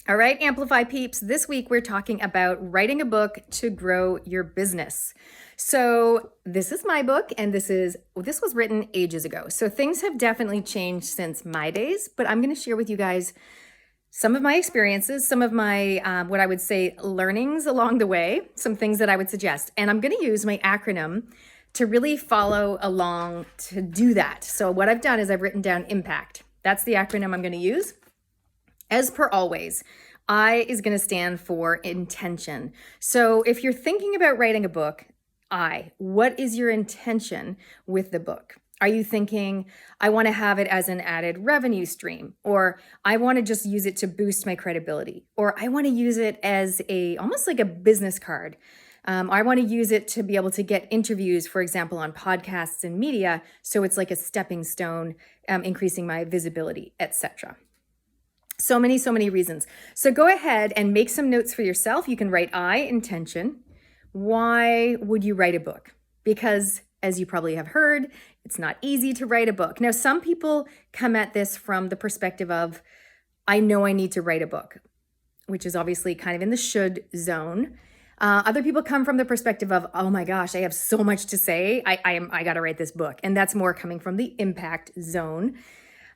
All right, Amplify peeps, this week we're talking about writing a book to grow your business. So this is my book, and this was written ages ago. So things have definitely changed since my days, but I'm going to share with you guys some of my experiences, some of my, what I would say, learnings along the way, some things that I would suggest. And I'm going to use my acronym to really follow along to do that. So what I've done is I've written down IMPACT. That's the acronym I'm going to use. As per always, I is going to stand for intention. So if you're thinking about writing a book, what is your intention with the book? Are you thinking, I want to have it as an added revenue stream, or I want to just use it to boost my credibility, or I want to use it as almost like a business card. I want to use it to be able to get interviews, for example, on podcasts and media. So it's like a stepping stone, increasing my visibility, etc. So many reasons. So go ahead and make some notes for yourself. You can write intention. Why would you write a book? Because as you probably have heard, it's not easy to write a book. Now, some people come at this from the perspective of, I know I need to write a book, which is obviously kind of in the should zone. Other people come from the perspective of, oh my gosh, I have so much to say. I got to write this book. And that's more coming from the impact zone.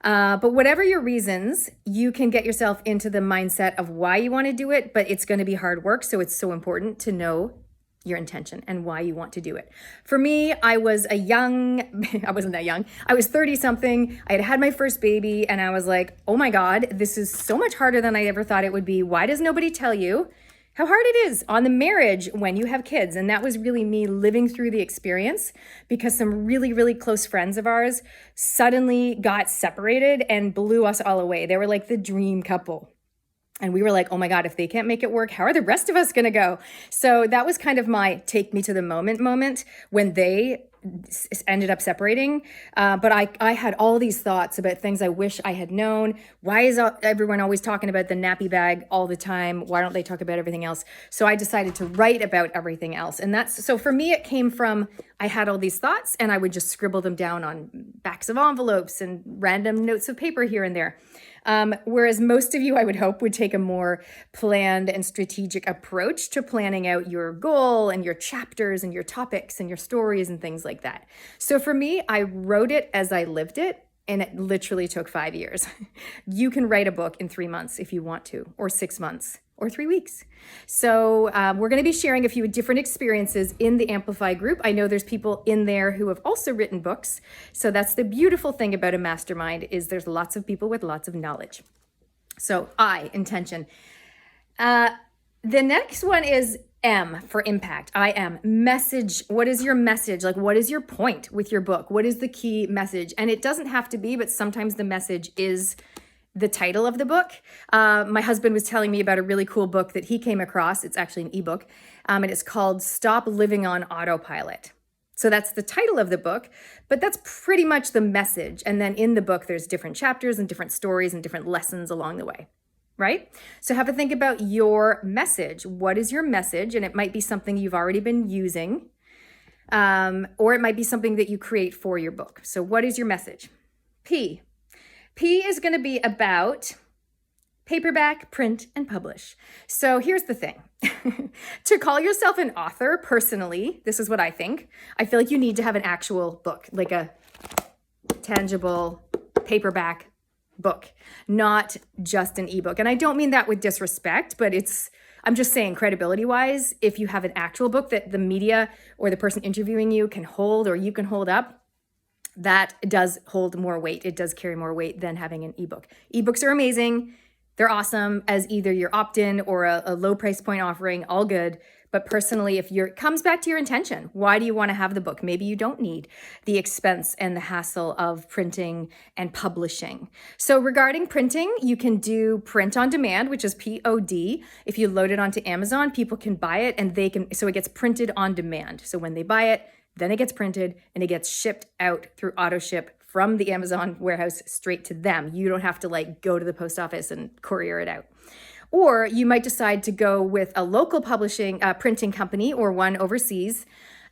But whatever your reasons, you can get yourself into the mindset of why you want to do it, but it's going to be hard work. So it's so important to know your intention and why you want to do it. For me, I wasn't that young. I was 30 something. I had my first baby and I was like, oh my God, this is so much harder than I ever thought it would be. Why does nobody tell you how hard it is on the marriage when you have kids? And that was really me living through the experience, because some really close friends of ours suddenly got separated and blew us all away. They were like the dream couple. And we were like, oh my God, if they can't make it work, how are the rest of us going to go? So that was kind of my take me to the moment when they ended up separating. But I had all these thoughts about things I wish I had known. Why is everyone always talking about the nappy bag all the time? Why don't they talk about everything else? So I decided to write about everything else. And so for me, it came from, I had all these thoughts and I would just scribble them down on backs of envelopes and random notes of paper here and there. Whereas most of you, I would hope, would take a more planned and strategic approach to planning out your goal and your chapters and your topics and your stories and things like that. So for me, I wrote it as I lived it, and it literally took 5 years. You can write a book in 3 months if you want to, or 6 months, or 3 weeks. So we're going to be sharing a few different experiences in the Amplify group. I know there's people in there who have also written books. So that's the beautiful thing about a mastermind, is there's lots of people with lots of knowledge. So intention. The next one is M for impact. Message. What is your message? Like, what is your point with your book? What is the key message? And it doesn't have to be, but sometimes the message is the title of the book. My husband was telling me about a really cool book that he came across. It's actually an ebook, and it's called Stop Living on Autopilot. So that's the title of the book, but that's pretty much the message. And then in the book, there's different chapters and different stories and different lessons along the way, right? So have to think about your message. What is your message? And it might be something you've already been using, or it might be something that you create for your book. So what is your message? P is going to be about paperback, print, and publish. So here's the thing. To call yourself an author, personally, this is what I think. I feel like you need to have an actual book, like a tangible paperback book, not just an ebook. And I don't mean that with disrespect, but I'm just saying, credibility-wise, if you have an actual book that the media or the person interviewing you can hold, or you can hold up, that does hold more weight. It does carry more weight than having an ebook. Ebooks are amazing. They're awesome as either your opt-in or a low price point offering, all good. But personally, it comes back to your intention. Why do you want to have the book? Maybe you don't need the expense and the hassle of printing and publishing. So regarding printing, you can do print on demand, which is POD. If you load it onto Amazon, people can buy it and so it gets printed on demand. So when they buy it, then it gets printed and it gets shipped out through auto ship from the Amazon warehouse straight to them. You don't have to go to the post office and courier it out. Or you might decide to go with a local printing company or one overseas,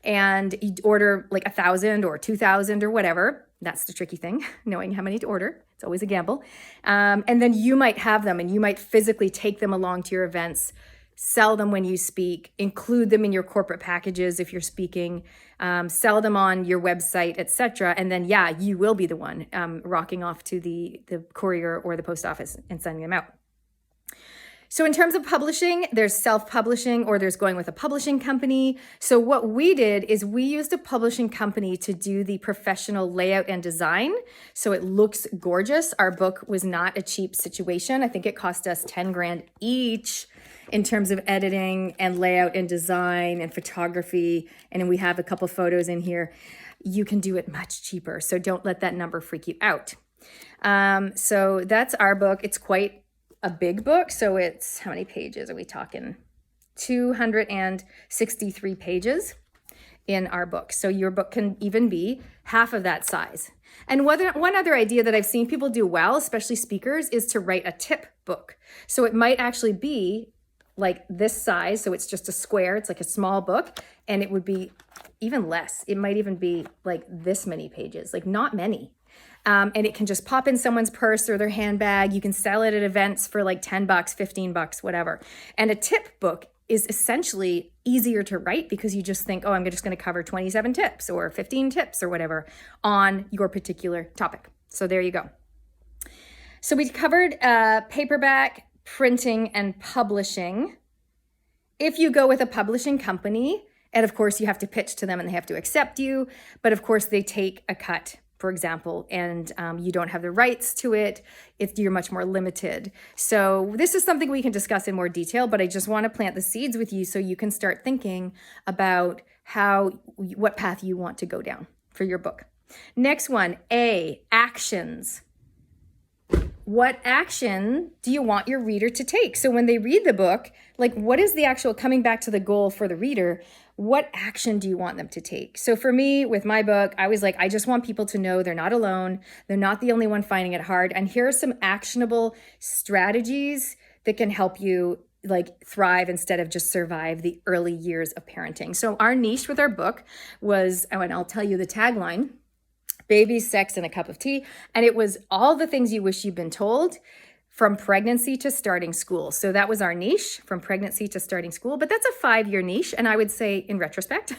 and you order 1,000 or 2,000 or whatever. That's the tricky thing, knowing how many to order. It's always a gamble. And then you might have them and you might physically take them along to your events, sell them when you speak, include them in your corporate packages if you're speaking, sell them on your website, etc. And then, yeah, you will be the one rocking off to the courier or the post office and sending them out. So in terms of publishing, there's self-publishing or there's going with a publishing company. So what we did is we used a publishing company to do the professional layout and design. So it looks gorgeous. Our book was not a cheap situation. I think it cost us 10 grand each in terms of editing and layout and design and photography. And we have a couple photos in here. You can do it much cheaper. So don't let that number freak you out. So that's our book. It's quite a big book. So it's, how many pages are we talking? 263 pages in our book. So your book can even be half of that size. And one other idea that I've seen people do well, especially speakers, is to write a tip book. So it might actually be like this size. So it's just a square. It's like a small book, and it would be even less. It might even be like this many pages, like not many. And it can just pop in someone's purse or their handbag. You can sell it at events for like $10, $15, whatever. And a tip book is essentially easier to write because you just think, oh, I'm just going to cover 27 tips or 15 tips or whatever on your particular topic. So there you go. So we covered paperback, printing, and publishing. If you go with a publishing company, and of course you have to pitch to them and they have to accept you, but of course they take a cut, for example, and you don't have the rights to it. You're much more limited. So this is something we can discuss in more detail, but I just want to plant the seeds with you so you can start thinking about what path you want to go down for your book. Next one, A, actions. What action do you want your reader to take? So when they read the book, like what is the actual, coming back to the goal for the reader, what action do you want them to take? So for me, with my book, I was like, I just want people to know they're not alone. They're not the only one finding it hard. And here are some actionable strategies that can help you like thrive instead of just survive the early years of parenting. So our niche with our book was, oh, and I'll tell you the tagline, baby, sex, and a cup of tea. And it was all the things you wish you'd been told from pregnancy to starting school. So that was our niche, from pregnancy to starting school. But that's a 5-year niche. And I would say, in retrospect,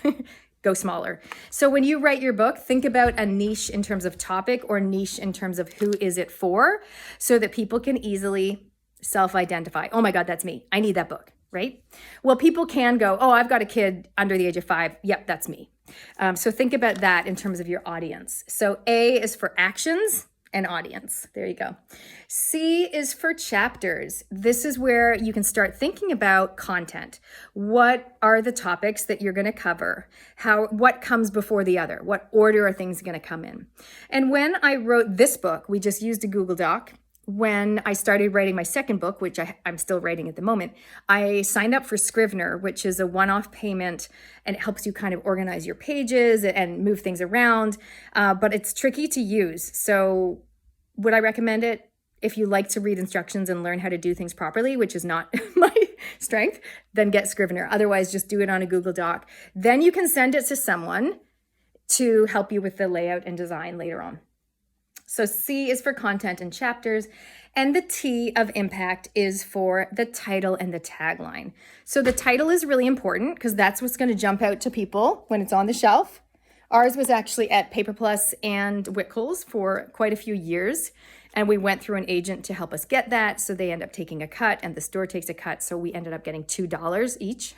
go smaller. So when you write your book, think about a niche in terms of topic or niche in terms of who is it for, so that people can easily self-identify. Oh my God, that's me. I need that book, right? Well, people can go, oh, I've got a kid under the age of 5. Yep, that's me. So think about that in terms of your audience. So A is for actions and audience. There you go. C is for chapters. This is where you can start thinking about content. What are the topics that you're going to cover? What comes before the other? What order are things going to come in? And when I wrote this book, we just used a Google Doc. When I started writing my second book, which I'm still writing at the moment, I signed up for Scrivener, which is a one-off payment, and it helps you kind of organize your pages and move things around, but it's tricky to use. So would I recommend it? If you like to read instructions and learn how to do things properly, which is not my strength, then get Scrivener. Otherwise, just do it on a Google Doc. Then you can send it to someone to help you with the layout and design later on. So C is for content and chapters, and the T of impact is for the title and the tagline. So the title is really important because that's what's going to jump out to people when it's on the shelf. Ours was actually at Paper Plus and Whitcoulls for quite a few years, and we went through an agent to help us get that. So they end up taking a cut, and the store takes a cut. So we ended up getting $2 each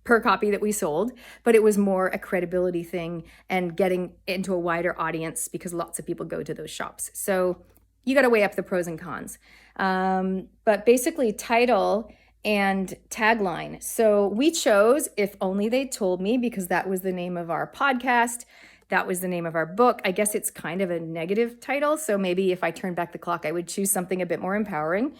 per copy that we sold, but it was more a credibility thing and getting into a wider audience because lots of people go to those shops. So you got to weigh up the pros and cons. But basically title and tagline. So we chose If Only They Told Me because that was the name of our podcast. That was the name of our book. I guess it's kind of a negative title. So maybe if I turn back the clock, I would choose something a bit more empowering.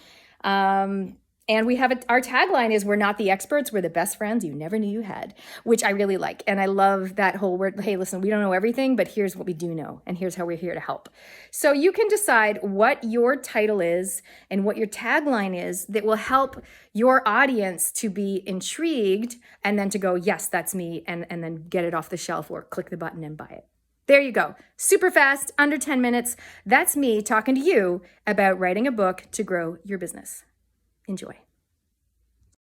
And we have our tagline is, we're not the experts, we're the best friends you never knew you had, which I really like. And I love that whole word, hey, listen, we don't know everything, but here's what we do know. And here's how we're here to help. So you can decide what your title is and what your tagline is that will help your audience to be intrigued and then to go, yes, that's me, and then get it off the shelf or click the button and buy it. There you go. Super fast, under 10 minutes. That's me talking to you about writing a book to grow your business. Enjoy.